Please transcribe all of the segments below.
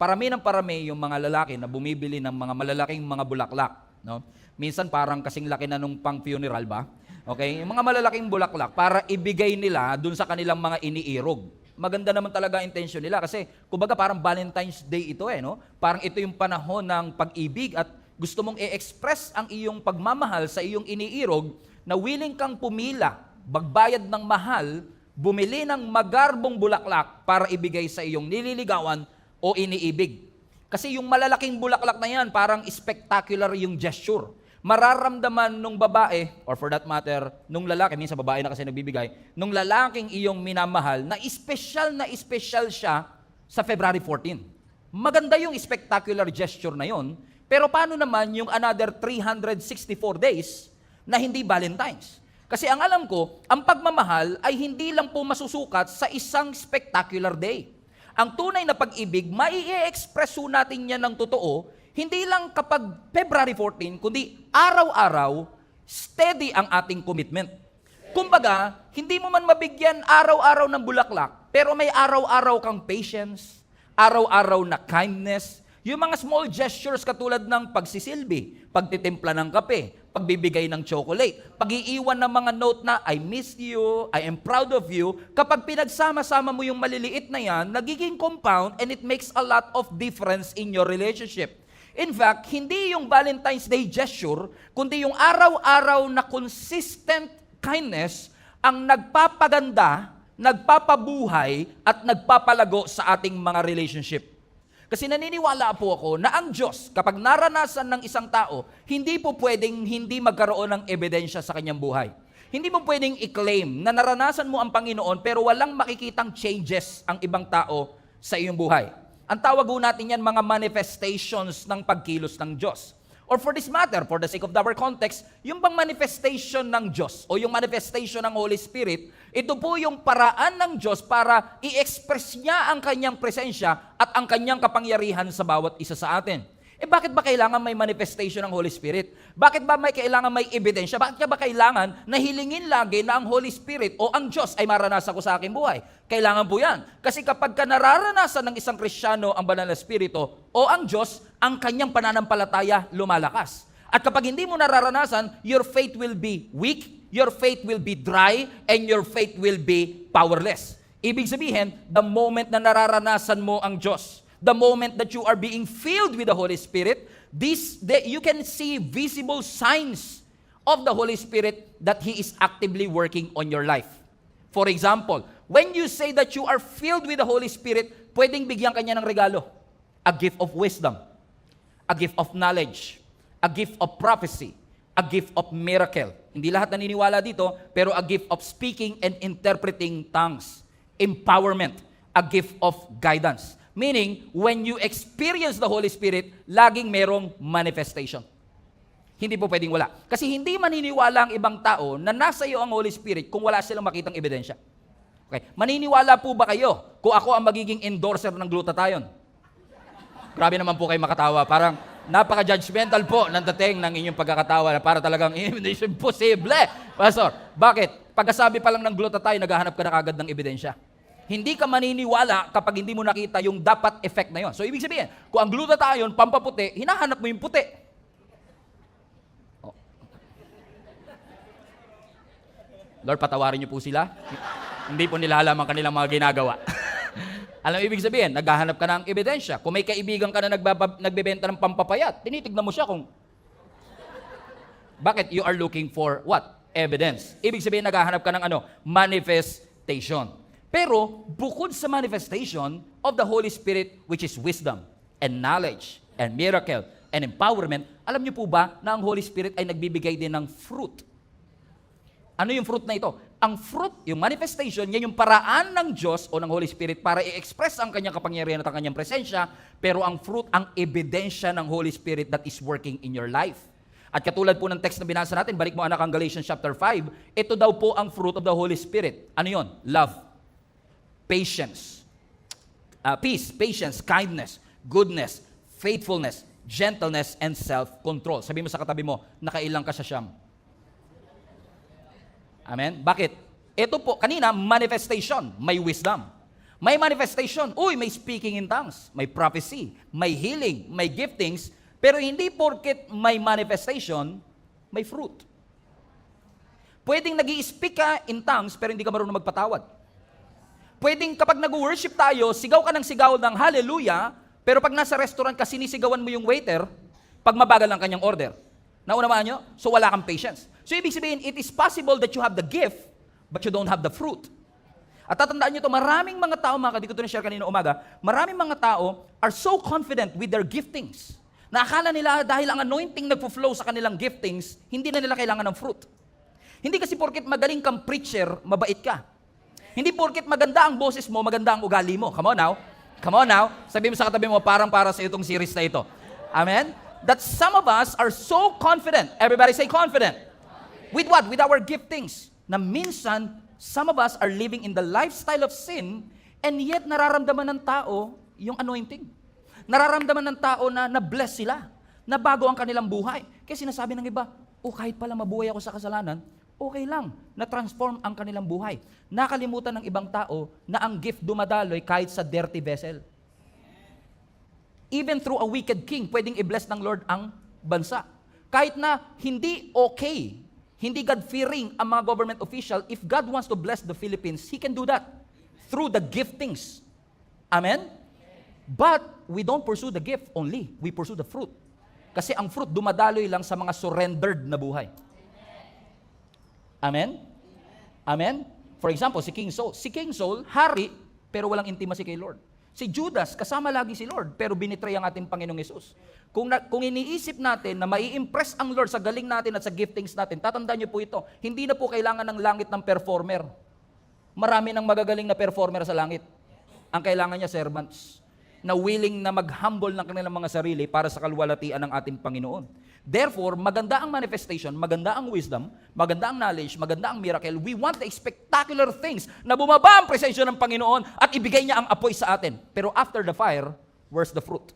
parami ng parami yung mga lalaki na bumibili ng mga malalaking mga bulaklak. No? Minsan parang kasing laki na nung pang funeral ba? Okay? Yung mga malalaking bulaklak para ibigay nila dun sa kanilang mga iniirog. Maganda naman talaga ang intention nila kasi kumbaga parang Valentine's Day ito no? Parang ito yung panahon ng pag-ibig at gusto mong i-express ang iyong pagmamahal sa iyong iniirog na willing kang pumila, magbayad ng mahal, bumili ng magarbong bulaklak para ibigay sa iyong nililigawan o iniibig. Kasi yung malalaking bulaklak na yan, parang spectacular yung gesture. Mararamdaman nung babae, or for that matter, nung lalaki, minsan babae na kasi nagbibigay, nung lalaking iyong minamahal, na espesyal siya sa February 14. Maganda yung spectacular gesture na yon, pero paano naman yung another 364 days na hindi Valentine's? Kasi ang alam ko, ang pagmamahal ay hindi lang po masusukat sa isang spectacular day. Ang tunay na pag-ibig, mai-express natin yan ng totoo, hindi lang kapag February 14, kundi araw-araw, steady ang ating commitment. Kumbaga, hindi mo man mabigyan araw-araw ng bulaklak, pero may araw-araw kang patience, araw-araw na kindness, yung mga small gestures katulad ng pagsisilbi, pagtitimpla ng kape, pagbibigay ng chocolate, pag-iiwan ng mga note na, I miss you, I am proud of you, kapag pinagsama-sama mo yung maliliit na yan, nagiging compound and it makes a lot of difference in your relationship. In fact, hindi yung Valentine's Day gesture, kundi yung araw-araw na consistent kindness ang nagpapaganda, nagpapabuhay, at nagpapalago sa ating mga relationship. Kasi naniniwala po ako na ang Diyos, kapag naranasan ng isang tao, hindi po pwedeng hindi magkaroon ng ebidensya sa kanyang buhay. Hindi mo pwedeng i-claim na naranasan mo ang Panginoon pero walang makikitang changes ang ibang tao sa iyong buhay. Ang tawag po natin yan mga manifestations ng pagkilos ng Diyos. Or for this matter, for the sake of our context, yung bang manifestation ng Diyos o yung manifestation ng Holy Spirit, ito po yung paraan ng Diyos para i-express niya ang kanyang presensya at ang kanyang kapangyarihan sa bawat isa sa atin. Bakit ba kailangan may manifestation ng Holy Spirit? Bakit ba may kailangan may ebidensya? Bakit ba kailangan na hilingin lagi na ang Holy Spirit o ang Diyos ay maranasan ko sa aking buhay? Kailangan po yan. Kasi kapag ka nararanasan ng isang Kristiyano ang banal na Espiritu o ang Diyos, ang kanyang pananampalataya lumalakas. At kapag hindi mo nararanasan, your faith will be weak, your faith will be dry, and your faith will be powerless. Ibig sabihin, the moment na nararanasan mo ang Diyos, the moment that you are being filled with the Holy Spirit, you can see visible signs of the Holy Spirit that He is actively working on your life. For example, when you say that you are filled with the Holy Spirit, pwedeng bigyan kanya ng regalo. A gift of wisdom, a gift of knowledge, a gift of prophecy, a gift of miracle. Hindi lahat naniniwala dito, pero a gift of speaking and interpreting tongues. Empowerment, a gift of guidance. Meaning, when you experience the Holy Spirit, laging merong manifestation. Hindi po pwedeng wala. Kasi hindi maniniwala ang ibang tao na nasa iyo ang Holy Spirit kung wala silang makitang ebidensya. Okay. Maniniwala po ba kayo kung ako ang magiging endorser ng glutathione? Grabe naman po kayo makatawa. Parang napaka-judgmental po ng dating ng inyong pagkakatawa na para talagang imposible. Pastor, bakit? Pagkasabi pa lang ng glutathione, naghahanap ka na kagad ng ebidensya. Hindi ka maniniwala kapag hindi mo nakita yung dapat effect na yon. So, ibig sabihin, kung ang glutathione, pampaputi, hinahanap mo yung puti. Oh. Lord, patawarin niyo po sila. Hindi po nila alam ang kanilang mga ginagawa. Alam mo ibig sabihin, naghahanap ka ng ebidensya. Kung may kaibigan ka na nagbebenta ng pampapayat, tinitignan mo siya kung... Bakit? You are looking for what? Evidence. Ibig sabihin, naghahanap ka ng manifestation. Pero, bukod sa manifestation of the Holy Spirit, which is wisdom, and knowledge, and miracle, and empowerment, alam niyo po ba na ang Holy Spirit ay nagbibigay din ng fruit? Ano yung fruit na ito? Ang fruit, yung manifestation, yan yung paraan ng Diyos o ng Holy Spirit para i-express ang kanyang kapangyarihan at ang kanyang presensya, pero ang fruit, ang ebidensya ng Holy Spirit that is working in your life. At katulad po ng text na binasa natin, balik mo anak ang Galatians chapter 5, ito daw po ang fruit of the Holy Spirit. Ano yon? Love. Patience, peace, patience, kindness, goodness, faithfulness, gentleness, and self-control. Sabi mo sa katabi mo, nakailang ka sa siyam. Amen? Bakit? Ito po, kanina, manifestation, may wisdom. May manifestation. Uy, may speaking in tongues, may prophecy, may healing, may giftings, pero hindi porket may manifestation, may fruit. Pwedeng nag-i-speak ka in tongues, pero hindi ka marunong magpatawad. Pwedeng kapag nag-worship tayo, sigaw ka ng sigaw ng hallelujah, pero pag nasa restaurant ka, sinisigawan mo yung waiter, pag mabagal ang kanyang order. Naunawaan nyo? So wala kang patience. So ibig sabihin, it is possible that you have the gift, but you don't have the fruit. At tatandaan nyo ito, maraming mga tao, mga kadito na share kanina umaga, maraming mga tao are so confident with their giftings, na akala nila dahil ang anointing nagpo-flow sa kanilang giftings, hindi na nila kailangan ng fruit. Hindi kasi porket magaling kang preacher, mabait ka. Hindi porket maganda ang boses mo, maganda ang ugali mo. Come on now. Come on now. Sabi mo sa katabi mo, parang para sa itong series na ito. Amen? That some of us are so confident. Everybody say confident. With what? With our giftings. Na minsan, some of us are living in the lifestyle of sin and yet nararamdaman ng tao yung anointing. Nararamdaman ng tao na na-bless sila. Na bago ang kanilang buhay. Kaya sinasabi ng iba, kahit pala mabuhay ako sa kasalanan, okay lang, na-transform ang kanilang buhay. Nakalimutan ng ibang tao na ang gift dumadaloy kahit sa dirty vessel. Even through a wicked king, pwedeng i-bless ng Lord ang bansa. Kahit na hindi okay, hindi God-fearing ang mga government official, if God wants to bless the Philippines, He can do that through the giftings. Amen? But we don't pursue the gift only. We pursue the fruit. Kasi ang fruit dumadaloy lang sa mga surrendered na buhay. Amen? Amen? For example, si King Saul. Si King Saul, hari, pero walang intimacy kay Lord. Si Judas, kasama lagi si Lord, pero binitray ang ating Panginoong Yesus. Kung iniisip natin na mai-impress ang Lord sa galing natin at sa giftings natin, tatandaan niyo po ito, hindi na po kailangan ng langit ng performer. Marami ng magagaling na performer sa langit. Ang kailangan niya, servants, na willing na mag-humble ng kanilang mga sarili para sa kalwalatian ng ating Panginoon. Therefore, maganda ang manifestation, maganda ang wisdom, maganda ang knowledge, maganda ang miracle. We want the spectacular things na bumaba ang presensya ng Panginoon at ibigay niya ang apoy sa atin. Pero after the fire, where's the fruit?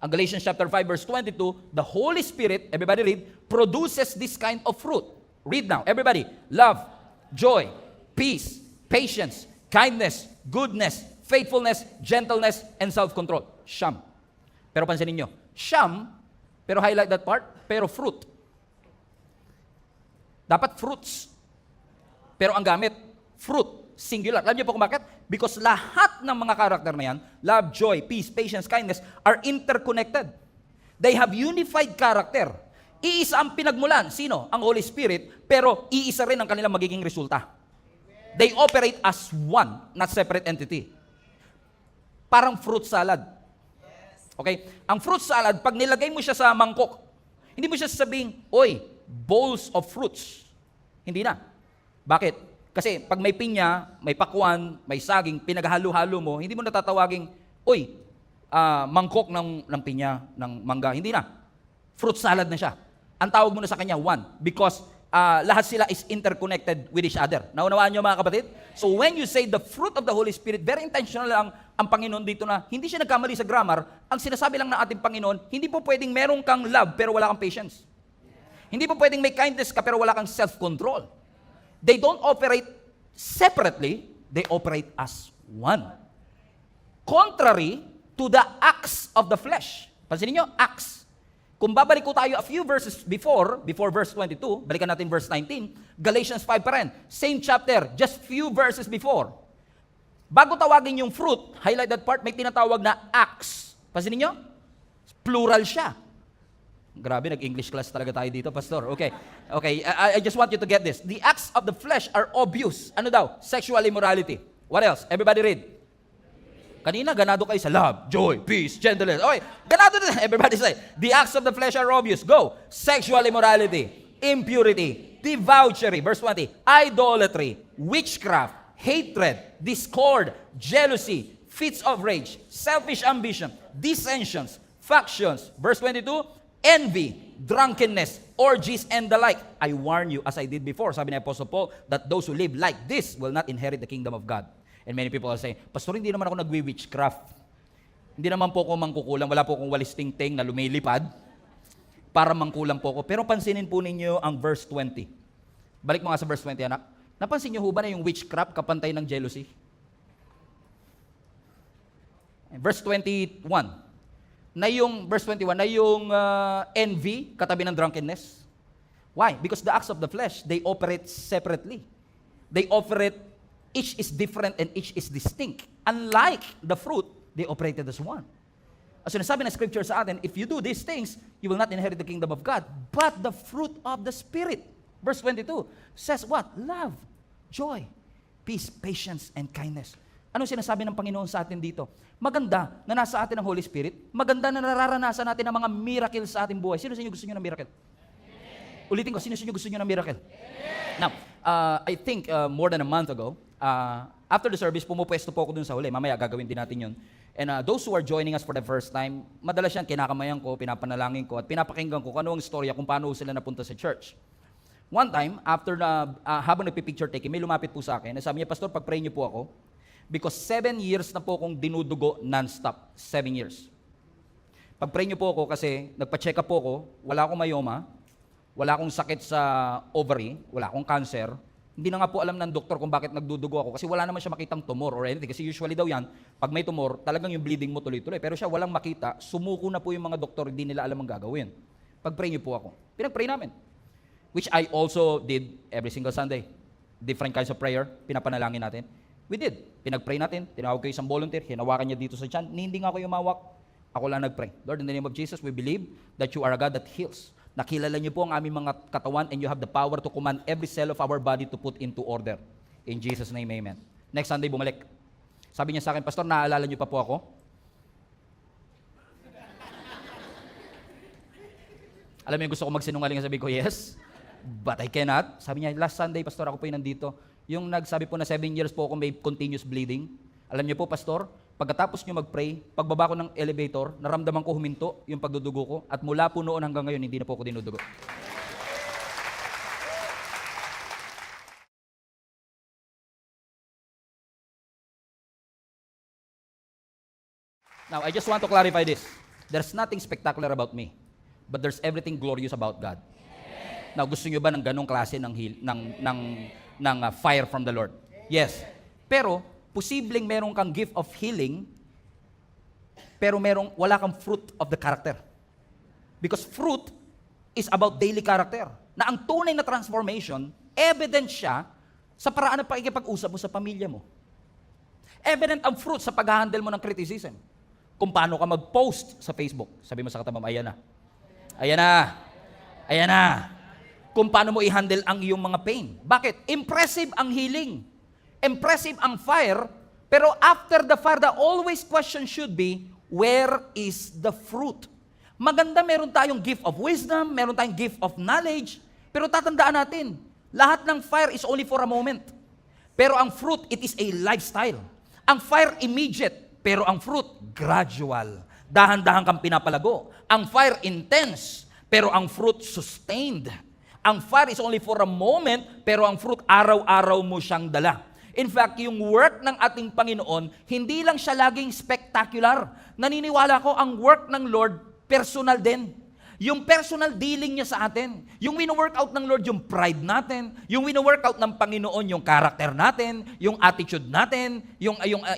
Ang Galatians chapter 5 verse 22, the Holy Spirit, everybody read, produces this kind of fruit. Read now, everybody. Love, joy, peace, patience, kindness, goodness, faithfulness, gentleness, and self-control. Siyam. Pero pansinin nyo, siyam, pero highlight that part, pero fruit. Dapat fruits. Pero ang gamit, fruit, singular. Alam niyo po kung bakit? Because lahat ng mga karakter na yan, love, joy, peace, patience, kindness, are interconnected. They have unified character. Iisa ang pinagmulan. Sino? Ang Holy Spirit, pero iisa rin ang kanilang magiging resulta. They operate as one, not separate entity. Parang fruit salad. Okay? Ang fruit salad, pag nilagay mo siya sa mangkok, hindi mo siya sasabing, bowls of fruits. Hindi na. Bakit? Kasi pag may pinya, may pakwan, may saging, pinaghalo-halo mo, hindi mo natatawaging, mangkok ng pinya, ng mangga. Hindi na. Fruit salad na siya. Ang tawag mo na sa kanya, one. Because lahat sila is interconnected with each other. Naunawaan niyo mga kapatid? So when you say the fruit of the Holy Spirit, very intentional lang ang Panginoon dito na hindi siya nagkamali sa grammar. Ang sinasabi lang ng ating Panginoon, hindi po pwedeng meron kang love pero wala kang patience. Hindi po pwedeng may kindness ka pero wala kang self-control. They don't operate separately, they operate as one. Contrary to the acts of the flesh. Pansinin niyo, acts. Kung babalik ko tayo a few verses before verse 22, balikan natin verse 19, Galatians 5 pa rin, same chapter, just few verses before. Bago tawagin yung fruit, highlight that part, may tinatawag na acts. Pansinin nyo? Plural siya. Grabe, nag-English class talaga tayo dito, Pastor. Okay, I just want you to get this. The acts of the flesh are obvious. Ano daw? Sexual immorality. What else? Everybody read. Kanina, ganado kayo sa love, joy, peace, gentleness. Okay, ganado din. Everybody say, the acts of the flesh are obvious. Go. Sexual immorality, impurity, debauchery, verse 20, idolatry, witchcraft, hatred, discord, jealousy, fits of rage, selfish ambition, dissensions, factions, verse 22, envy, drunkenness, orgies, and the like. I warn you, as I did before, sabi ni Apostle Paul, that those who live like this will not inherit the kingdom of God. And many people are saying, Pastor, hindi naman ako nagwi-witchcraft. Hindi naman po ako mangkukulang. Wala po akong walis ting-ting na lumilipad para mangkulang po ako. Pero pansinin po ninyo ang verse 20. Balik mo nga sa verse 20, anak. Napansin niyo ho ba na yung witchcraft kapantay ng jealousy? Verse 21. Verse 21, na yung envy, katabi ng drunkenness. Why? Because the acts of the flesh, they operate separately. They operate, each is different and each is distinct. Unlike the fruit, they operated as one. As sinasabi ng scripture sa atin, if you do these things, you will not inherit the kingdom of God. But the fruit of the Spirit, verse 22, says what? Love, joy, peace, patience, and kindness. Anong sinasabi ng Panginoon sa atin dito? Maganda na nasa atin ang Holy Spirit. Maganda na nararanasan natin ang mga miracle sa ating buhay. Sino sa inyo gusto nyo ng miracle? Amen. Ulitin ko, sino sa inyo gusto nyo ng miracle? Amen. Now, I think more than a month ago, after the service, pumupwesto po ako dun sa huli. Mamaya gagawin din natin yun. And those who are joining us for the first time, madalas yan, kinakamayan ko, pinapanalangin ko, at pinapakinggan ko kung ano ang storya, kung paano sila napunta sa church. One time, after habang nagpipicture taking, may lumapit po sa akin. Sabi niya, Pastor, pag-pray niyo po ako, because 7 years na po akong dinudugo non-stop. 7 years. Pag-pray niyo po ako kasi nagpa-check up po ako, wala akong myoma, wala akong sakit sa ovary, wala akong cancer. Hindi na nga po alam ng doktor kung bakit nagdudugo ako kasi wala naman siya makitang tumor or anything. Kasi usually daw yan, pag may tumor, talagang yung bleeding mo tuloy-tuloy. Pero siya walang makita, sumuko na po yung mga doktor, hindi nila alam ang gagawin. Pag-pray niyo po ako. Pinag-pray namin. Which I also did every single Sunday. Different kinds of prayer, pinapanalangin natin. We did. Pinag-pray natin, tinawag ko isang volunteer, hinawakan niya dito sa tiyan, hindi nga ako yumawak, ako lang nag-pray. Lord, in the name of Jesus, we believe that you are a God that heals. Nakilala niyo po ang aming mga katawan and you have the power to command every cell of our body to put into order. In Jesus' name, amen. Next Sunday, bumalik. Sabi niya sa akin, Pastor, naaalala niyo pa po ako? Alam mo yung gusto ko magsinungaling, sabi ko, yes, but I cannot. Sabi niya, last Sunday, Pastor, ako po yung nandito. Yung nagsabi po na 7 years po ako may continuous bleeding. Alam niyo po, Pastor, pagkatapos niyo mag-pray, pagbaba ko ng elevator, naramdaman ko huminto yung pagdudugo ko at mula po noon hanggang ngayon, hindi na po ako dinudugo. Now, I just want to clarify this. There's nothing spectacular about me, but there's everything glorious about God. Now, gusto niyo ba ng ganong klase ng fire from the Lord? Yes. Pero, posibleng meron kang gift of healing, pero wala kang fruit of the character. Because fruit is about daily character. Na ang tunay na transformation, evident siya sa paraan ng pakikipag-usap mo sa pamilya mo. Evident ang fruit sa pag-handle mo ng criticism. Kung paano ka mag-post sa Facebook. Sabi mo sa katamam, ayan na. Ayan na. Ayan na. Kung paano mo i-handle ang iyong mga pain. Bakit? Impressive ang healing. Impressive ang fire. Pero after the fire, the always question should be, where is the fruit? Maganda meron tayong gift of wisdom, meron tayong gift of knowledge, pero tatandaan natin, lahat ng fire is only for a moment. Pero ang fruit, it is a lifestyle. Ang fire immediate, pero ang fruit gradual. Dahan-dahan kang pinapalago. Ang fire intense, pero ang fruit sustained. Ang fire is only for a moment, pero ang fruit araw-araw mo siyang dala. In fact, yung work ng ating Panginoon, hindi lang siya laging spectacular. Naniniwala ko, ang work ng Lord, personal din. Yung personal dealing niya sa atin. Yung wino-workout ng Lord, yung pride natin. Yung wino-workout ng Panginoon, yung character natin, yung attitude natin,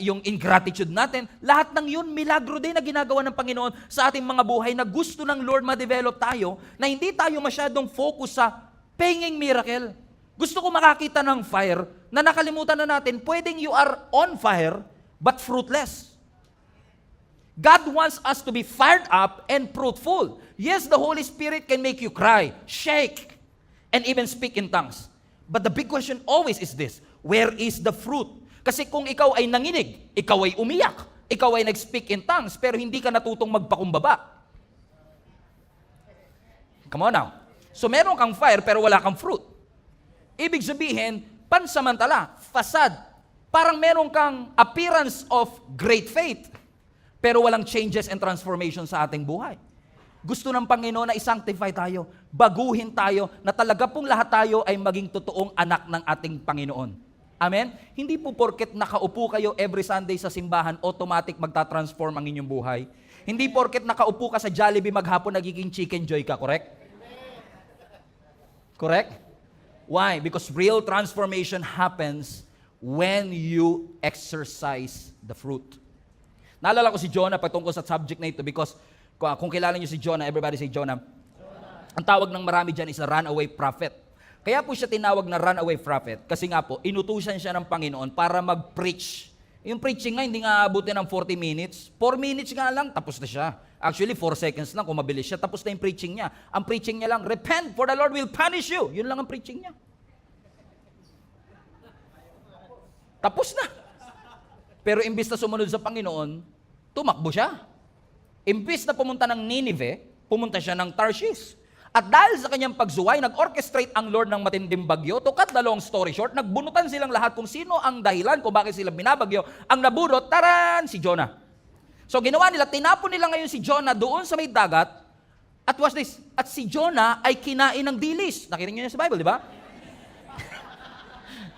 yung ingratitude natin. Lahat ng yun, milagro din na ginagawa ng Panginoon sa ating mga buhay na gusto ng Lord ma-develop tayo na hindi tayo masyadong focus sa paying miracle. Gusto ko makakita ng fire na nakalimutan na natin, pwedeng you are on fire but fruitless. God wants us to be fired up and fruitful. Yes, the Holy Spirit can make you cry, shake, and even speak in tongues. But the big question always is this, where is the fruit? Kasi kung ikaw ay nanginig, ikaw ay umiyak, ikaw ay nag-speak in tongues, pero hindi ka natutong magpakumbaba. Come on now. So meron kang fire pero wala kang fruit. Ibig sabihin, pansamantala, facade. Parang meron kang appearance of great faith, pero walang changes and transformation sa ating buhay. Gusto ng Panginoon na i-sanctify tayo, baguhin tayo, na talaga pong lahat tayo ay maging totoong anak ng ating Panginoon. Amen? Hindi po porket nakaupo kayo every Sunday sa simbahan, automatic magta-transform ang inyong buhay. Hindi porket nakaupo ka sa Jollibee maghapon, nagiging chicken joy ka, correct? Correct? Why? Because real transformation happens when you exercise the fruit. Naalala ko si Jonah patungkol sa subject na ito because kung kilala niyo si Jonah, everybody say Jonah. Ang tawag ng marami dyan is a runaway prophet. Kaya po siya tinawag na runaway prophet kasi nga po, inutusan siya ng Panginoon para mag-preach. Yung preaching nga, hindi nga aabutin ng 40 minutes. 4 minutes nga lang, tapos na siya. Actually, 4 seconds lang, kung mabilis siya, tapos na yung preaching niya. Ang preaching niya lang, repent for the Lord will punish you. Yun lang ang preaching niya. Tapos na. Pero imbis na sumunod sa Panginoon, tumakbo siya. Imbis na pumunta ng Nineveh, pumunta siya ng Tarshish. At dahil sa kanyang pagsuway, nag-orchestrate ang Lord ng matinding bagyo. To cut the long story short, nagbunutan silang lahat kung sino ang dahilan kung bakit sila binabagyo. Ang nabunot, taran, si Jonah. So ginawa nila, tinapon nila ngayon si Jonah doon sa may dagat. At watch this, at si Jonah ay kinain ng dilis. Nakinig niyo sa Bible, di ba?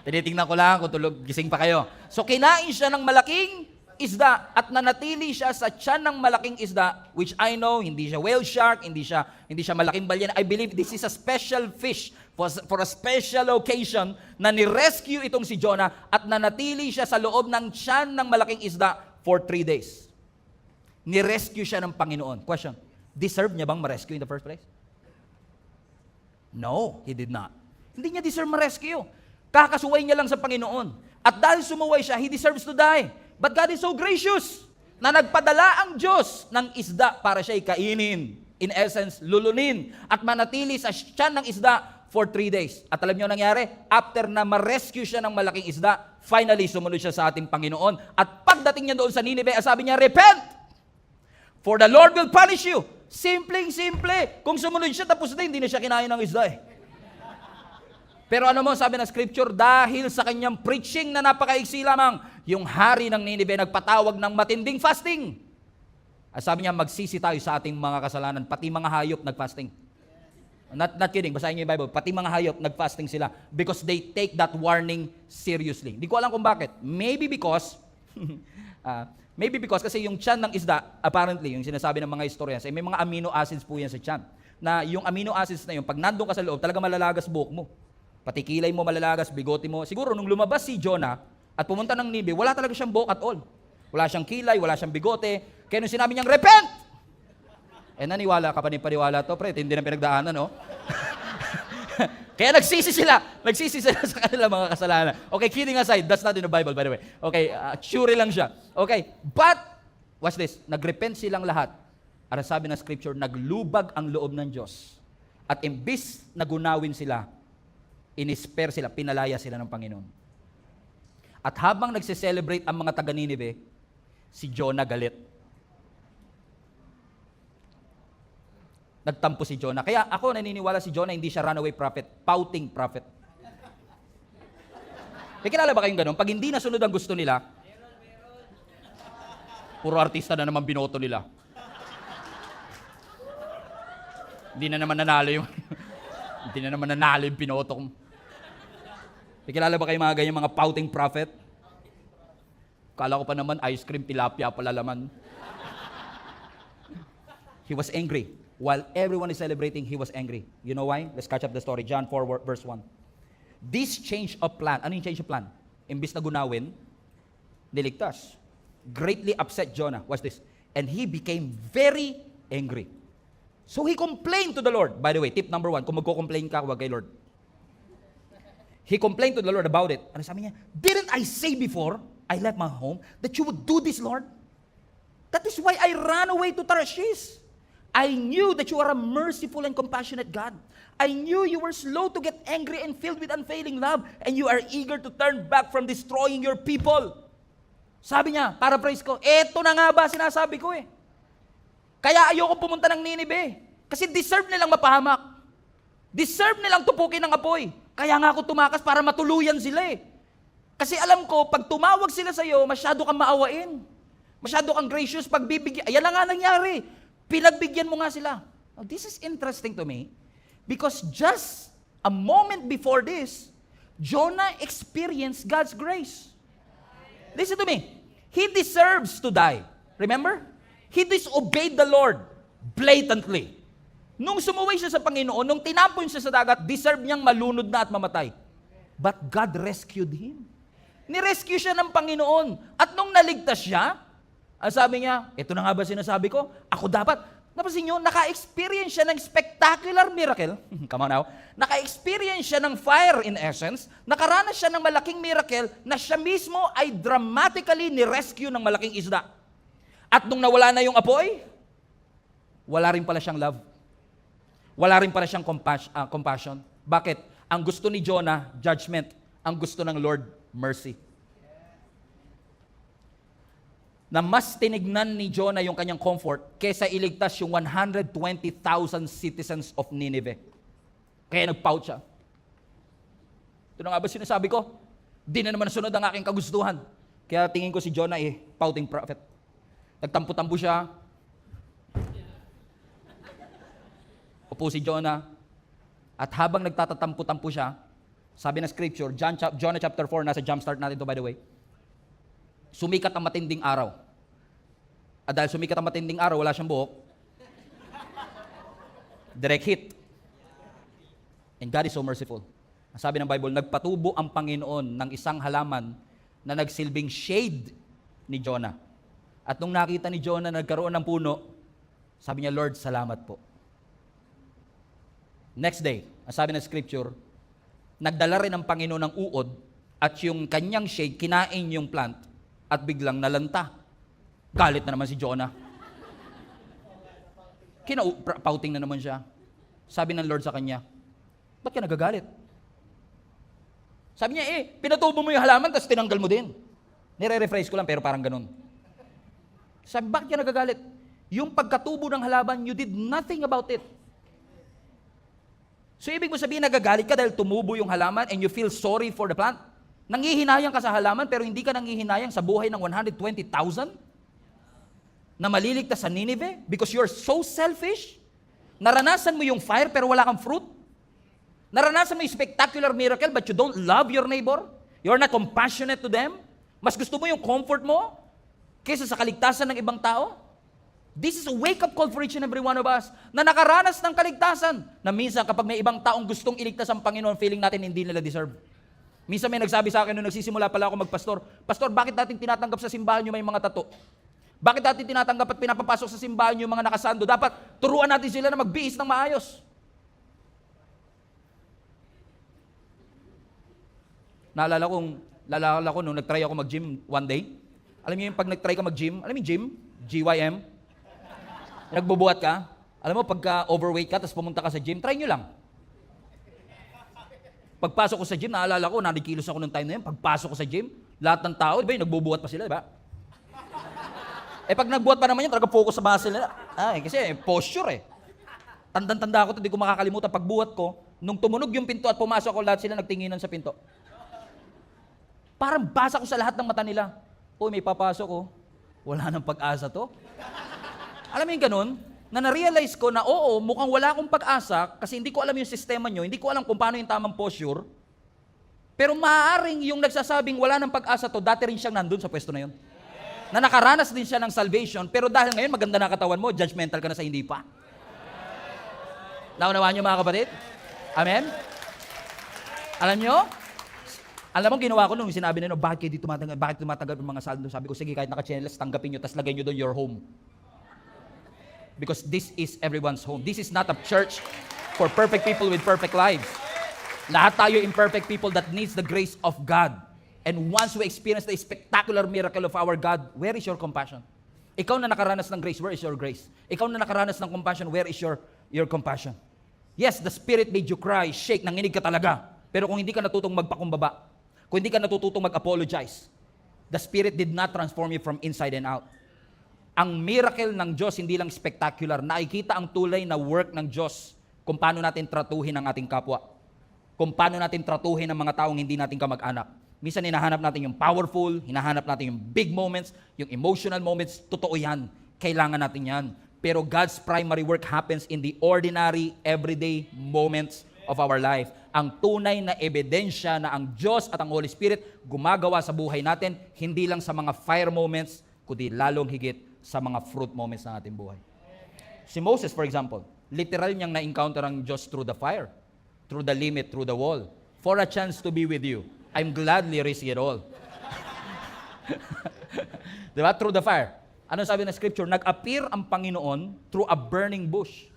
Tinitingnan ko lang kung tulog, gising pa kayo. So kinain siya ng malaking isda at nanatili siya sa tiyan ng malaking isda, which I know, hindi siya whale shark, hindi siya malaking balyan. I believe this is a special fish for a special occasion na ni-rescue itong si Jonah at nanatili siya sa loob ng tiyan ng malaking isda for 3 days. Ni-rescue siya ng Panginoon. Question, deserve niya bang ma-rescue in the first place? No, he did not. Hindi niya deserve ma-rescue. Kakasuway niya lang sa Panginoon. At dahil sumuway siya, he deserves to die. But God is so gracious na nagpadala ang Diyos ng isda para siya'y kainin. In essence, lulunin at manatili sa tiyan ng isda for 3 days. At alam niyo nangyari? After na ma-rescue siya ng malaking isda, finally sumunod siya sa ating Panginoon. At pagdating niya doon sa Nineveh, sabi niya, repent! For the Lord will punish you. Simpleng-simple. Kung sumunod siya, tapos na, hindi na siya kinain ng isda eh. Pero ano mo sabi ng scripture, dahil sa kanyang preaching na napakaiksi lamang, yung hari ng Nineveh nagpatawag ng matinding fasting. At sabi niya, magsisi tayo sa ating mga kasalanan, pati mga hayop nag-fasting. Not kidding, basahin niyo yung Bible, pati mga hayop nag-fasting sila because they take that warning seriously. Hindi ko alam kung bakit. Maybe because kasi yung tiyan ng isda, apparently, yung sinasabi ng mga historians, may mga amino acids po yan sa tiyan. Na yung amino acids na yun, pag nandun ka sa loob, talaga malalagas buhok mo. Pati kilay mo malalagas, bigote mo. Siguro nung lumabas si Jonah at pumunta ng Nineveh, wala talaga siyang buhok at all. Wala siyang kilay, wala siyang bigote. Kaya nung sinabi niyang, repent! Naniwala ka pa ni paniwala to, pre, hindi na pinagdaanan, no? Kaya nagsisi sila sa kanilang mga kasalanan. Okay, kidding aside, that's not in the Bible, by the way. Okay, sure lang siya. Okay, but, watch this, nagrepent silang lahat. At sabi ng scripture, naglubag ang loob ng Diyos. At imbis na gunawin sila, inisper sila, pinalaya sila ng Panginoon. At habang nagse-celebrate ang mga taga-Nineveh, si Jonah galit. Nagtampo si Jonah. Kaya ako naniniwala si Jonah, hindi siya runaway prophet, pouting prophet. May kilala ba kayong ganun? Pag hindi nasunod ang gusto nila, puro artista na naman binoto nila. Hindi na naman nanalo yung binoto kong. May kilala ba kayo mga ganyan, mga pouting prophet? Kala ko pa naman, ice cream, tilapia pala laman. He was angry. While everyone is celebrating, he was angry. You know why? Let's catch up the story. John 4, verse 1. This change of plan. Ano yung change of plan? Imbis na gunawin, niligtas. Greatly upset Jonah. Watch this. And he became very angry. So he complained to the Lord. By the way, tip number 1, kung magko-complain ka, huwag kay Lord. He complained to the Lord about it. Ano sabi niya? Didn't I say before I left my home that you would do this, Lord? That is why I ran away to Tarshish. I knew that you are a merciful and compassionate God. I knew you were slow to get angry and filled with unfailing love, and you are eager to turn back from destroying your people. Sabi niya, paraphrase ko, eto na nga ba sinasabi ko eh. Kaya ayoko pumunta ng Nineveh. Kasi deserve nilang mapahamak. Deserve nilang tupukin ng apoy. Kaya nga ako tumakas para matuluyan sila eh. Kasi alam ko, pag tumawag sila sa iyo, masyado kang maawain. Masyado kang gracious, pagbibigyan. Ayan na nga nangyari. Pinagbigyan mo nga sila. Now, this is interesting to me because just a moment before this, Jonah experienced God's grace. Listen to me. He deserves to die. Remember? He disobeyed the Lord blatantly. Nung sumuway siya sa Panginoon, nung tinapon siya sa dagat, deserve niyang malunod na at mamatay. But God rescued him. Nirescue siya ng Panginoon. At nung naligtas siya, Ang sabi niya, ito na nga ba sinasabi ko? Ako dapat. Napansin nyo, naka-experience siya ng spectacular miracle. Come on now. Naka-experience siya ng fire in essence. Nakaranas siya ng malaking miracle na siya mismo ay dramatically ni-rescue ng malaking isda. At nung nawala na yung apoy, wala rin pala siyang love. Wala rin pala siyang compassion. Bakit? Ang gusto ni Jonah, judgment. Ang gusto ng Lord, mercy. Na mas tinignan ni Jonah yung kanyang comfort kesa iligtas yung 120,000 citizens of Nineveh. Kaya nag-pout siya. Ito na nga ba sinasabi ko? Di na naman sunod ang aking kagustuhan. Kaya tingin ko si Jonah pouting prophet. Nagtampo-tampo siya. Upo si Jonah. At habang nagtatatampo-tampo siya, sabi ng scripture, Jonah chapter 4, nasa jumpstart natin to by the way, sumikat ang matinding araw. At dahil sumikat ang matinding araw, wala siyang buhok. Direct hit. And God is so merciful. Ang sabi ng Bible, nagpatubo ang Panginoon ng isang halaman na nagsilbing shade ni Jonah. At nung nakita ni Jonah na nagkaroon ng puno, sabi niya, Lord, salamat po. Next day, ang sabi ng scripture, nagdala rin ang Panginoon ng uod at yung kanyang shade, kinain yung plant at biglang nalanta. Galit na naman si Jonah. Pouting na naman siya. Sabi ng Lord sa kanya, ba't ka nagagalit? Sabi niya, pinatubo mo yung halaman, tapos tinanggal mo din. Nire-rephrase ko lang, pero parang ganun. Sabi, bakit ka nagagalit? Yung pagkatubo ng halaman, you did nothing about it. So, ibig mo sabihin, nagagalit ka dahil tumubo yung halaman and you feel sorry for the plant? Nangihinayang ka sa halaman, pero hindi ka nangihinayang sa buhay ng 120,000 na maliligtas sa Nineveh because you're so selfish? Naranasan mo yung fire, pero wala kang fruit? Naranasan mo yung spectacular miracle, but you don't love your neighbor? You're not compassionate to them? Mas gusto mo yung comfort mo kaysa sa kaligtasan ng ibang tao? This is a wake-up call for each and every one of us na nakaranas ng kaligtasan. Na minsan kapag may ibang taong gustong iligtas ang Panginoon, feeling natin hindi nila deserve. Minsan may nagsabi sa akin nung nagsisimula pala ako magpastor, Pastor, bakit natin tinatanggap sa simbahan yung may mga tato? Bakit natin tinatanggap at pinapapasok sa simbahan yung mga nakasando? Dapat turuan natin sila na magbihis ng maayos. Naalala ko nung nag-try ako mag-gym one day. Alam niyo yung pag nag-try ka mag-gym, alam mo yung gym? GYM? Nagbubuhat ka, alam mo, pagka overweight ka, tapos pumunta ka sa gym, try nyo lang. Pagpasok ko sa gym, naalala ko, 90 kilos ako nung time na yun, pagpasok ko sa gym, lahat ng tao, di ba, yung nagbubuhat pa sila, di ba? Pag nagbuhat pa naman yun, talaga focus sa muscle nila. Kasi posture Tandang-tanda ako, hindi ko makakalimutan, pagbuhat ko, nung tumunog yung pinto at pumasok ko, lahat sila nagtinginan sa pinto. Parang basa ko sa lahat ng mata nila. May papasok ko. Wala nang pag-asa to. Alam mo yung ganun, na na-realize ko na mukhang wala akong pag-asa kasi hindi ko alam yung sistema nyo, hindi ko alam kung paano yung tamang posture. Pero maaaring yung nagsasabing wala ng pag-asa to, dati rin siyang nandun sa pwesto na yun. Na nakaranas din siya ng salvation, pero dahil ngayon maganda na katawan mo, judgmental ka na sa hindi pa. Naunawaan nyo mga kapatid? Amen? Alam nyo? Alam mo, ginawa ko nung sinabi nila, bakit tumatanggap ng mga saldo? Sabi ko, sige, kahit naka-chanelas, tanggapin nyo, tas lagay nyo doon your home. Because this is everyone's home. This is not a church for perfect people with perfect lives. Lahat tayo imperfect people that needs the grace of God. And once we experience the spectacular miracle of our God, where is your compassion? Ikaw na nakaranas ng grace, where is your grace? Ikaw na nakaranas ng compassion, where is your compassion? Yes, the Spirit made you cry, shake, nanginig ka talaga. Pero kung hindi ka natutong magpakumbaba, kung hindi ka natututong mag-apologize, the Spirit did not transform you from inside and out. Ang miracle ng Diyos hindi lang spectacular. Nakikita ang tulay na work ng Diyos kung paano natin tratuhin ang ating kapwa. Kung paano natin tratuhin ang mga taong hindi natin kamag-anak. Minsan hinahanap natin yung powerful, hinahanap natin yung big moments, yung emotional moments. Totoo yan. Kailangan natin yan. Pero God's primary work happens in the ordinary, everyday moments of our life. Ang tunay na ebidensya na ang Diyos at ang Holy Spirit gumagawa sa buhay natin, hindi lang sa mga fire moments, kundi lalong higit sa mga fruit moments ng ating buhay. Si Moses, for example, literal niyang na-encounter ang Diyos through the fire, through the limit, through the wall. For a chance to be with you, I'm gladly risk it all. Diba? Through the fire. Ano sabi ng scripture? Nag-appear ang Panginoon through a burning bush.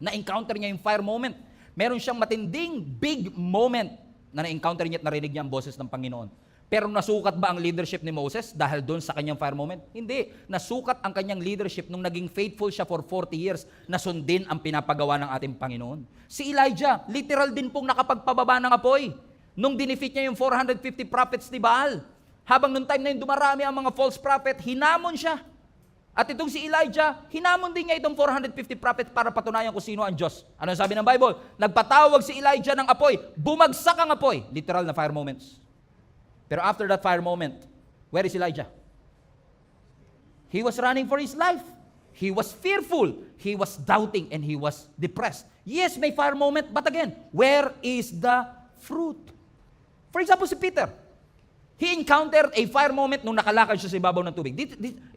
Na-encounter niya yung fire moment. Meron siyang matinding big moment na na-encounter niya at narinig niya ang boses ng Panginoon. Pero nasukat ba ang leadership ni Moses dahil doon sa kanyang fire moment? Hindi. Nasukat ang kanyang leadership nung naging faithful siya for 40 years na sundin ang pinapagawa ng ating Panginoon. Si Elijah, literal din pong nakapagpababa ng apoy. Nung dinefeat niya yung 450 prophets ni Baal. Habang nung time na yun dumarami ang mga false prophet, hinamon siya. At itong si Elijah, hinamon din niya itong 450 prophets para patunayan kung sino ang Diyos. Ano sabi ng Bible? Nagpatawag si Elijah ng apoy. Bumagsak ang apoy. Literal na fire moments. Pero after that fire moment, where is Elijah? He was running for his life. He was fearful. He was doubting and he was depressed. Yes, may fire moment, but again, where is the fruit? For example, si Peter. He encountered a fire moment nung nakalakad siya sa ibabaw ng tubig.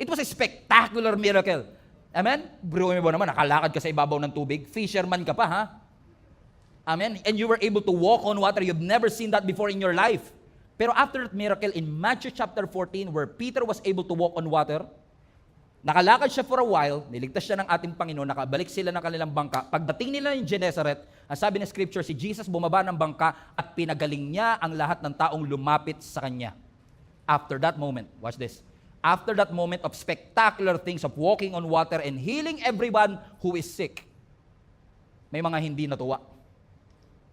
It was a spectacular miracle. Amen? Bro mo naman, nakalakad ka sa ibabaw ng tubig. Fisherman ka pa, ha? Amen? And you were able to walk on water. You've never seen that before in your life. Pero after that miracle in Matthew chapter 14, where Peter was able to walk on water, nakalakad siya for a while, niligtas siya ng ating Panginoon, nakabalik sila ng kanilang bangka. Pagdating nila ng Gennesaret, ang sabi ng scripture, si Jesus bumaba ng bangka at pinagaling niya ang lahat ng taong lumapit sa kanya. After that moment, watch this, after that moment of spectacular things of walking on water and healing everyone who is sick, may mga hindi natuwa.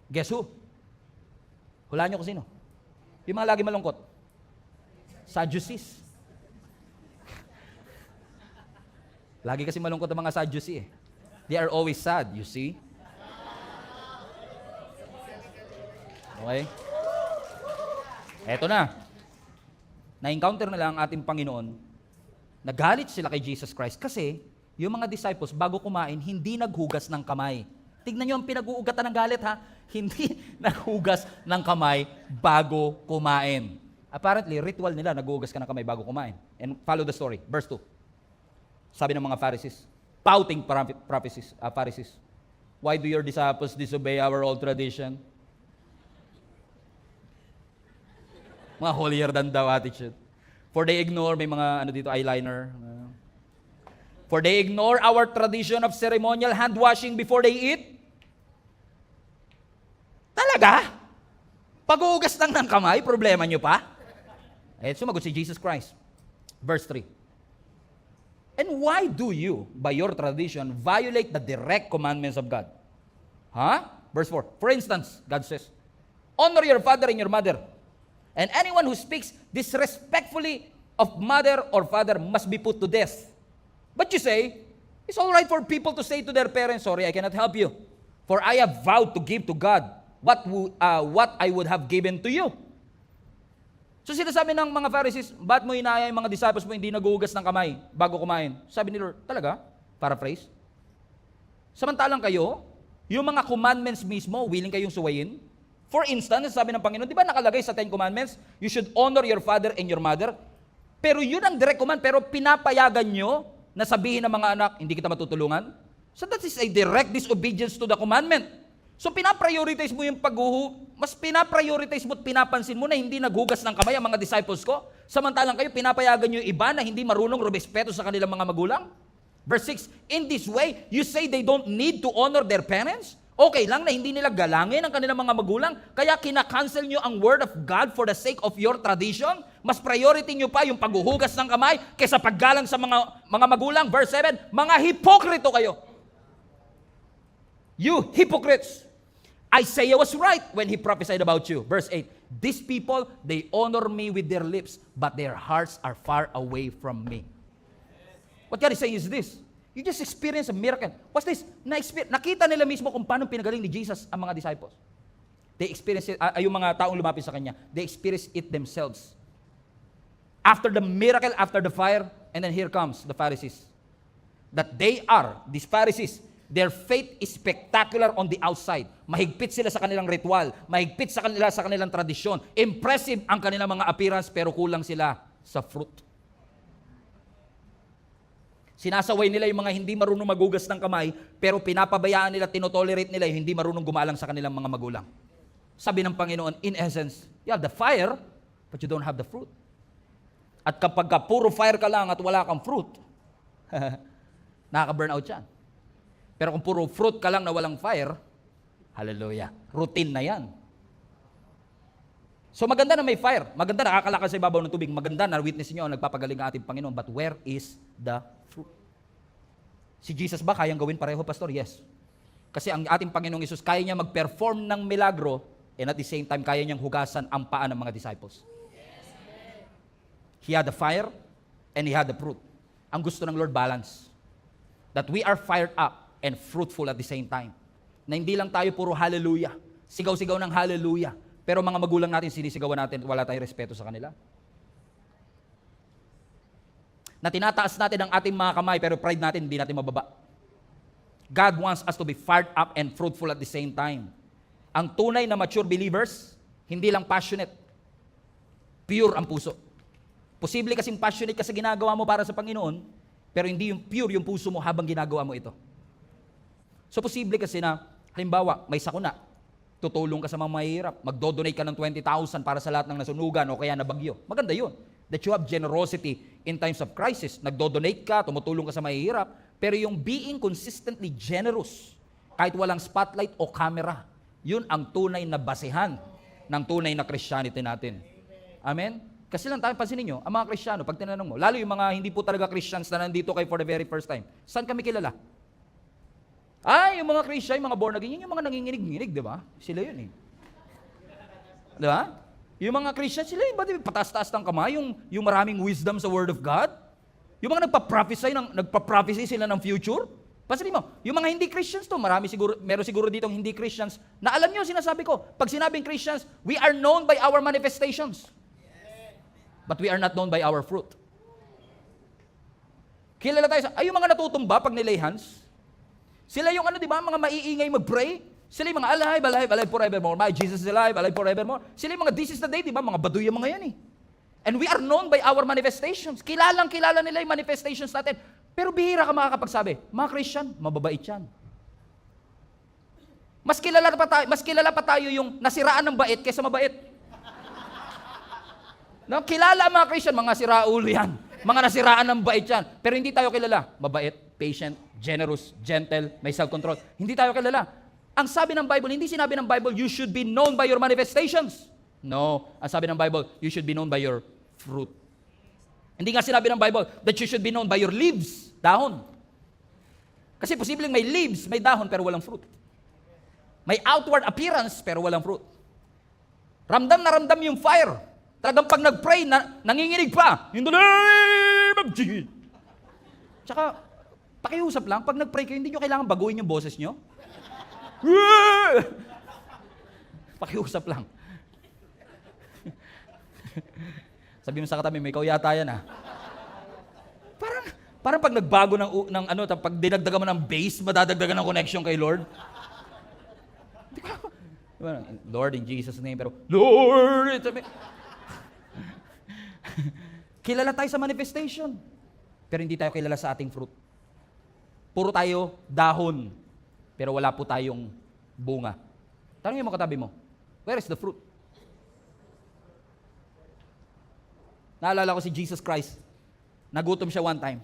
Guess who? Hulaan niyo kung sino? Yung mga lagi malungkot. Sadducees. Lagi kasi malungkot ang mga Sadducees eh. They are always sad, you see? Okay? Eto na. Na-encounter nila ang ating Panginoon. Nagalit sila kay Jesus Christ kasi yung mga disciples bago kumain, hindi naghugas ng kamay. Tignan nyo ang pinag-uugatan ng galit ha. Hindi naghugas ng kamay bago kumain. Apparently, ritual nila, naghugas ka ng kamay bago kumain. And follow the story. Verse 2. Sabi ng mga Pharisees, pouting Pharisees, why do your disciples disobey our old tradition? Mga holier than thou attitude. For they ignore, may mga eyeliner. For they ignore our tradition of ceremonial hand washing before they eat. Talaga? Pag-uugas lang ng kamay, problema nyo pa? Eh, sumagot si Jesus Christ. Verse 3. And why do you, by your tradition, violate the direct commandments of God? Huh? Verse 4. For instance, God says, honor your father and your mother. And anyone who speaks disrespectfully of mother or father must be put to death. But you say, it's all right for people to say to their parents, sorry, I cannot help you. For I have vowed to give to God what I would have given to you. So sinasabi ng mga Pharisees, ba't mo inaya yung mga disciples mo hindi naghuhugas ng kamay bago kumain? Sabi ni Lord, talaga? Paraphrase. Samantalang kayo, yung mga commandments mismo, willing kayong suwayin. For instance, sabi ng Panginoon, di ba nakalagay sa 10 Commandments, you should honor your father and your mother. Pero yun ang direct command, pero pinapayagan nyo na sabihin ng mga anak, hindi kita matutulungan. So that is a direct disobedience to the commandment. So pinaprioritize mo yung mas pinaprioritize mo at pinapansin mo na hindi naghugas ng kamay ang mga disciples ko. Samantalang kayo, pinapayagan nyo yung iba na hindi marunong rumespeto sa kanilang mga magulang. Verse 6, in this way, you say they don't need to honor their parents? Okay lang na hindi nila galangin ang kanilang mga magulang, kaya kinakancel nyo ang word of God for the sake of your tradition? Mas priority nyo pa yung paghuhugas ng kamay kaysa paggalang sa mga magulang. Verse 7, mga hipokrito kayo. You hypocrites! Isaiah was right when he prophesied about you. Verse 8, these people, they honor me with their lips, but their hearts are far away from me. What God is saying is this, you just experience a miracle. What's this? Nakita nila mismo kung paano pinagaling ni Jesus ang mga disciples. They experience it, yung mga taong lumapit sa Kanya, they experience it themselves. After the miracle, after the fire, and then here comes the Pharisees. These Pharisees, their faith is spectacular on the outside. Mahigpit sila sa kanilang ritual. Mahigpit sa kanilang tradisyon. Impressive ang kanilang mga appearance, pero kulang sila sa fruit. Sinasaway nila yung mga hindi marunong magugas ng kamay, pero pinapabayaan nila, tinotolerate nila yung hindi marunong gumalang sa kanilang mga magulang. Sabi ng Panginoon, in essence, you have the fire, but you don't have the fruit. At kapag ka puro fire ka lang at wala kang fruit, nakaka-burnout yan. Pero kung puro fruit ka lang na walang fire, hallelujah, routine na yan. So maganda na may fire, maganda nakakalakas sa ibabaw ng tubig, maganda na witness niyo nagpapagaling ang ating Panginoon, but where is the fruit? Si Jesus ba kayang gawin pareho, Pastor? Yes. Kasi ang ating Panginoong Hesus, kaya niya mag-perform ng milagro, and at the same time, kaya niyang hugasan ang paa ng mga disciples. He had the fire, and He had the fruit. Ang gusto ng Lord, balance. That we are fired up and fruitful at the same time. Na hindi lang tayo puro hallelujah, sigaw-sigaw ng hallelujah, pero mga magulang natin, sinisigawan natin, wala tayong respeto sa kanila. Na tinataas natin ang ating mga kamay, pero pride natin, hindi natin mababa. God wants us to be fired up and fruitful at the same time. Ang tunay na mature believers, hindi lang passionate, pure ang puso. Posible kasing passionate ka sa ginagawa mo para sa Panginoon, pero hindi yung pure yung puso mo habang ginagawa mo ito. So posible kasi na, halimbawa, may sakuna, tutulong ka sa mga mahihirap, magdodonate ka ng 20,000 para sa lahat ng nasunugan o kaya nabagyo. Maganda yun. That you have generosity in times of crisis. Nagdodonate ka, tumutulong ka sa mahihirap, pero yung being consistently generous, kahit walang spotlight o camera, yun ang tunay na basehan ng tunay na Christianity natin. Amen? Kasi lang tayo, pansinin nyo, ang mga Kristiyano, pag tinanong mo, lalo yung mga hindi po talaga Christians na nandito kayo for the very first time, saan kami kilala? Yung mga Christian, yung mga born again, yung mga nanginginig-nginig, di ba? Sila yun eh. Di ba? Yung mga Christian, sila yung pataas-taas ng kamay, yung maraming wisdom sa Word of God. Yung mga nagpa-prophesy sila ng future. Pansinin mo, yung mga hindi Christians to, meron siguro ditong hindi Christians, na alam nyo, sinasabi ko, pag sinabing Christians, we are known by our manifestations. But we are not known by our fruit. Kilala tayo yung mga natutumba pag nilay hands. Sila yung di ba, mga maiingay mag-pray. Sila yung mga alive forevermore. My Jesus is alive forevermore. Sila yung mga this is the day, di ba? Mga baduy yung mga yan eh. And we are known by our manifestations. Kilala nila yung manifestations natin. Pero bihira ka makakapagsabi, mga Christian, mababait yan. Mas kilala pa tayo yung nasiraan ng bait kaysa mabait. No, kilala ang mga Christian, mga siraulo yan. Mga nasiraan ng bait yan. Pero hindi tayo kilala. Mabait, patient, generous, gentle, may self-control. Hindi tayo kilala. Ang sabi ng Bible, hindi sinabi ng Bible, you should be known by your manifestations. No. Ang sabi ng Bible, you should be known by your fruit. Hindi nga sinabi ng Bible that you should be known by your leaves, dahon. Kasi posibleng may leaves, may dahon, pero walang fruit. May outward appearance, pero walang fruit. Ramdam na ramdam yung fire. Talagang pag nag-pray, nanginginig pa. In the name of Jesus. Tsaka, pakiusap lang, pag nag-pray kayo, hindi nyo kailangan baguhin yung boses nyo. Pakiusap lang. Sabi mo sa katabi, may ikaw yata yan Parang pag nagbago pag dinagdagan mo ng bass, madadagdagan ng connection kay Lord. Lord, in Jesus' name, pero, Lord, kilala tayo sa manifestation, pero hindi tayo kilala sa ating fruit. Puro tayo dahon, pero wala po tayong bunga. Tanungin mo katabi mo, where is the fruit? Naalala ko si Jesus Christ, nagutom siya one time,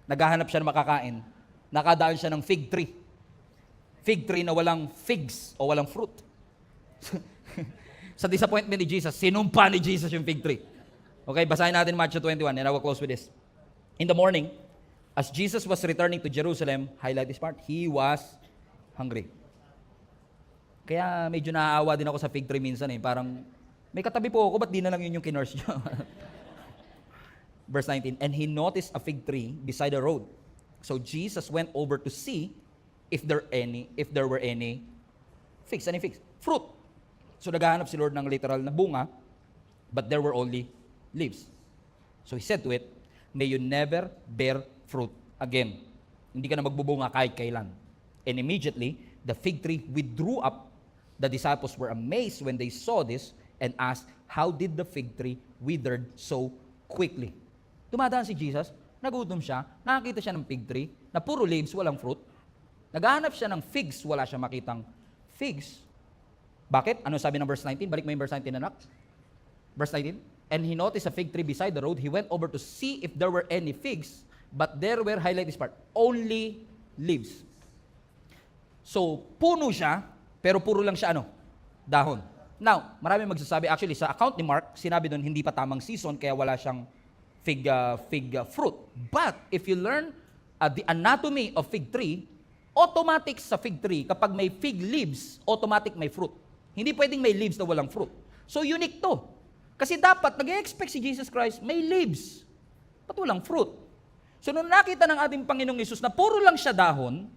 naghahanap siya ng makakain, nakadaan siya ng fig tree. Fig tree na walang figs o walang fruit. Sa disappointment ni Jesus, sinumpa ni Jesus yung fig tree. Okay, basahin natin Matthew 21 and I will close with this. In the morning, as Jesus was returning to Jerusalem, highlight this part, he was hungry. Kaya medyo naaawa din ako sa fig tree minsan parang may katabi po ako, ba't di na lang yun yung kinurse nyo? Verse 19, and he noticed a fig tree beside the road. So Jesus went over to see if there were any figs. Any figs? Fruit. So naghahanap si Lord ng literal na bunga, but there were only leaves. So he said to it, may you never bear fruit again. Hindi ka na magbubunga kahit kailan. And immediately, the fig tree withdrew up. The disciples were amazed when they saw this and asked, how did the fig tree withered so quickly? Dumadaan si Jesus, nagutom siya, nakakita siya ng fig tree, na puro leaves, walang fruit. Naghahanap siya ng figs, wala siya makitang figs. Bakit? Ano sabi ng verse 19? Balik mo yung verse 19, anak. Verse 19. and he noticed a fig tree beside the road. He went over to see if there were any figs, but there were, highlight this part, only leaves. So, puno siya, pero puro lang siya dahon. Now, marami magsasabi, actually, sa account ni Mark, sinabi doon, hindi pa tamang season, kaya wala siyang fig fruit. But, if you learn the anatomy of fig tree, automatic sa fig tree, kapag may fig leaves, automatic may fruit. Hindi pwedeng may leaves na walang fruit. So, unique to. Kasi dapat, nag-expect si Jesus Christ, may leaves. Ba't walang fruit? So, nung nakita ng ating Panginoong Yesus na puro lang siya dahon,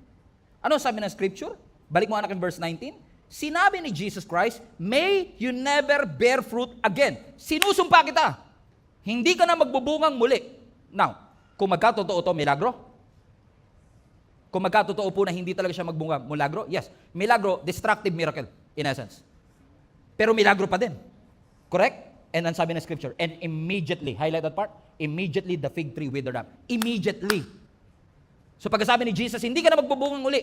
ano sabi ng scripture? Balik mo anak in verse 19. Sinabi ni Jesus Christ, may you never bear fruit again. Sinusumpa kita. Hindi ka na magbubungang muli. Now, kung magkatotoo to, milagro? Kung magkatotoo po na hindi talaga siya magbunga, milagro? Yes. Milagro, destructive miracle, in essence. Pero milagro pa din. Correct? And ang sabi ng scripture, and immediately, highlight that part, immediately the fig tree withered up. Immediately. So pagkasabi ni Jesus, hindi ka na magbubungang uli.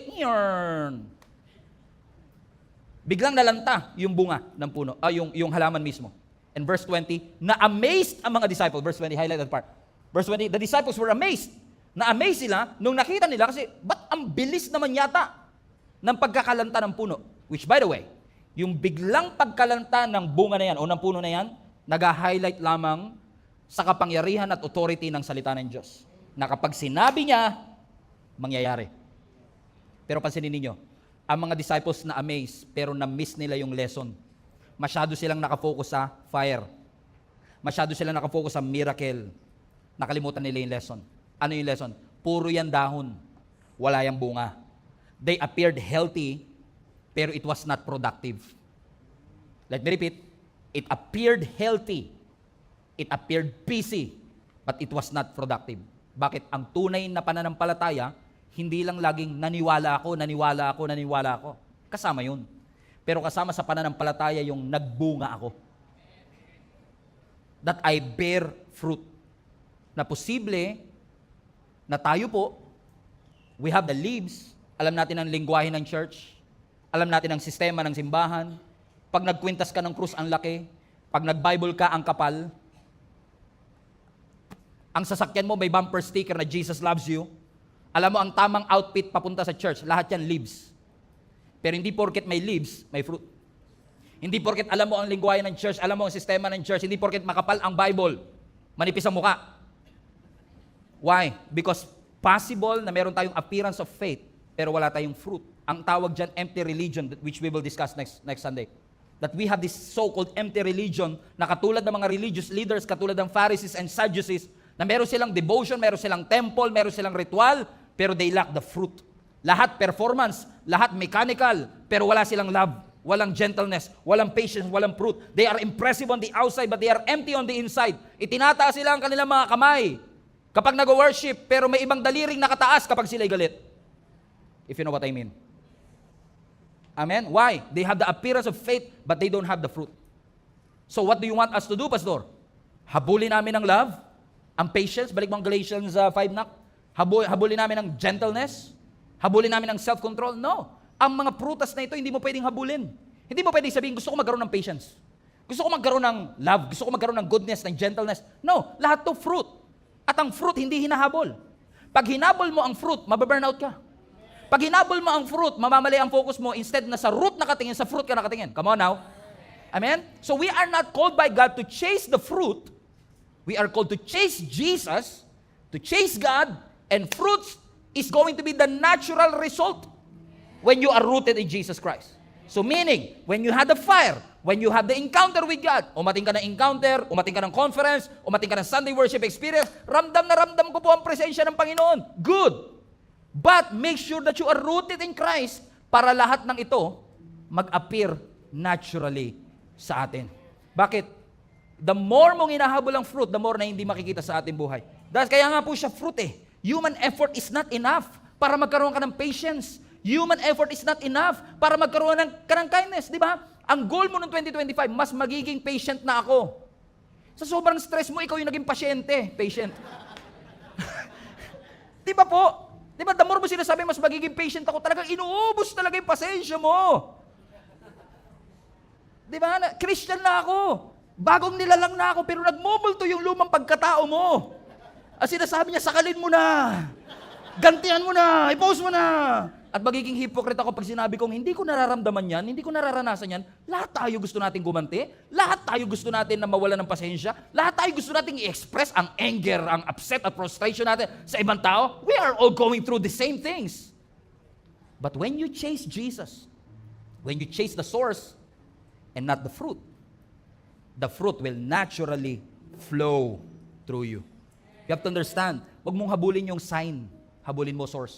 Biglang nalanta yung bunga ng puno, yung halaman mismo. And verse 20, na-amazed ang mga disciples. Verse 20, highlight that part. Verse 20, the disciples were amazed. Na-amazed sila nung nakita nila kasi, ba't ang bilis naman yata ng pagkakalanta ng puno? Which by the way, yung biglang pagkalanta ng bunga na yan o ng puno na yan, nag-highlight lamang sa kapangyarihan at authority ng salita ng Diyos. Na kapag sinabi niya, mangyayari. Pero pansinin ninyo, ang mga disciples na amazed, pero na-miss nila yung lesson. Masyado silang nakafocus sa fire. Masyado silang nakafocus sa miracle. Nakalimutan nila yung lesson. Ano yung lesson? Puro yan dahon. Wala yung bunga. They appeared healthy, pero it was not productive. Let me repeat. It appeared healthy. It appeared busy, but it was not productive. Bakit? Ang tunay na pananampalataya, hindi lang laging naniwala ako. Kasama yun. Pero kasama sa pananampalataya yung nagbunga ako. That I bear fruit. Na posible na tayo po, we have the leaves, alam natin ang lingwahe ng church, alam natin ang sistema ng simbahan, pag nagkwintas ka ng krus ang laki, pag nag-Bible ka ang kapal, ang sasakyan mo may bumper sticker na Jesus loves you. Alam mo, ang tamang outfit papunta sa church, lahat yan leaves. Pero hindi porket may leaves, may fruit. Hindi porket alam mo ang lingwahe ng church, alam mo ang sistema ng church, hindi porket makapal ang Bible, manipis ang muka. Why? Because possible na meron tayong appearance of faith, pero wala tayong fruit. Ang tawag dyan, empty religion, which we will discuss next Sunday. That we have this so-called empty religion na katulad ng mga religious leaders, katulad ng Pharisees and Sadducees, na meron silang devotion, meron silang temple, meron silang ritual, pero they lack the fruit. Lahat performance, lahat mechanical, pero wala silang love, walang gentleness, walang patience, walang fruit. They are impressive on the outside, but they are empty on the inside. Itinataas sila ang kanilang mga kamay kapag nag-worship, pero may ibang daliring nakataas kapag sila'y galit. If you know what I mean. Amen? Why? They have the appearance of faith, but they don't have the fruit. So what do you want us to do, Pastor? Habulin namin ang love, ang patience, balik mo ang Galatians 5 na, habulin namin ang gentleness, habulin namin ang self-control. No. Ang mga prutas na ito, hindi mo pwedeng habulin. Hindi mo pwedeng sabihin, gusto ko magkaroon ng patience. Gusto ko magkaroon ng love. Gusto ko magkaroon ng goodness, ng gentleness. No. Lahat to fruit. At ang fruit, hindi hinahabol. Pag hinabol mo ang fruit, mababurnout ka. Pag hinabol mo ang fruit, mamamali ang focus mo. Instead na sa root nakatingin, sa fruit ka nakatingin. Come on now. Amen? So we are not called by God to chase the fruit. We are called to chase Jesus, to chase God, and fruits is going to be the natural result when you are rooted in Jesus Christ. So meaning, when you had the fire, when you have the encounter with God, umating ka ng encounter, umating ka ng conference, umating ka ng Sunday worship experience, ramdam na ramdam ko po ang presensya ng Panginoon. Good. But make sure that you are rooted in Christ para lahat ng ito mag-appear naturally sa atin. Bakit? The more mong hinahabol ang fruit, the more na hindi makikita sa ating buhay. Dahil kaya nga po siya fruit eh. Human effort is not enough para magkaroon ka ng patience. Human effort is not enough para magkaroon ka ng kindness. Di ba? Ang goal mo noong 2025, mas magiging patient na ako. Sa sobrang stress mo, ikaw yung naging patient. Di ba po? Di ba, the more mo sinasabi, mas magiging patient ako, talagang inuubos talaga yung pasensya mo. Di ba? Christian na ako. Bagong nilalang na ako, pero nagmumulto yung lumang pagkatao mo. At sinasabi niya, sakalin mo na. Gantihan mo na. I-post mo na. At magiging hypocrite ako pag sinabi kong, hindi ko nararamdaman yan, hindi ko nararanasan yan. Lahat tayo gusto nating gumanti. Lahat tayo gusto natin na mawala ng pasensya. Lahat tayo gusto nating i-express ang anger, ang upset at frustration natin sa ibang tao. We are all going through the same things. But when you chase Jesus, when you chase the source and not the fruit will naturally flow through you. You have to understand, huwag mong habulin yung sign, habulin mo source.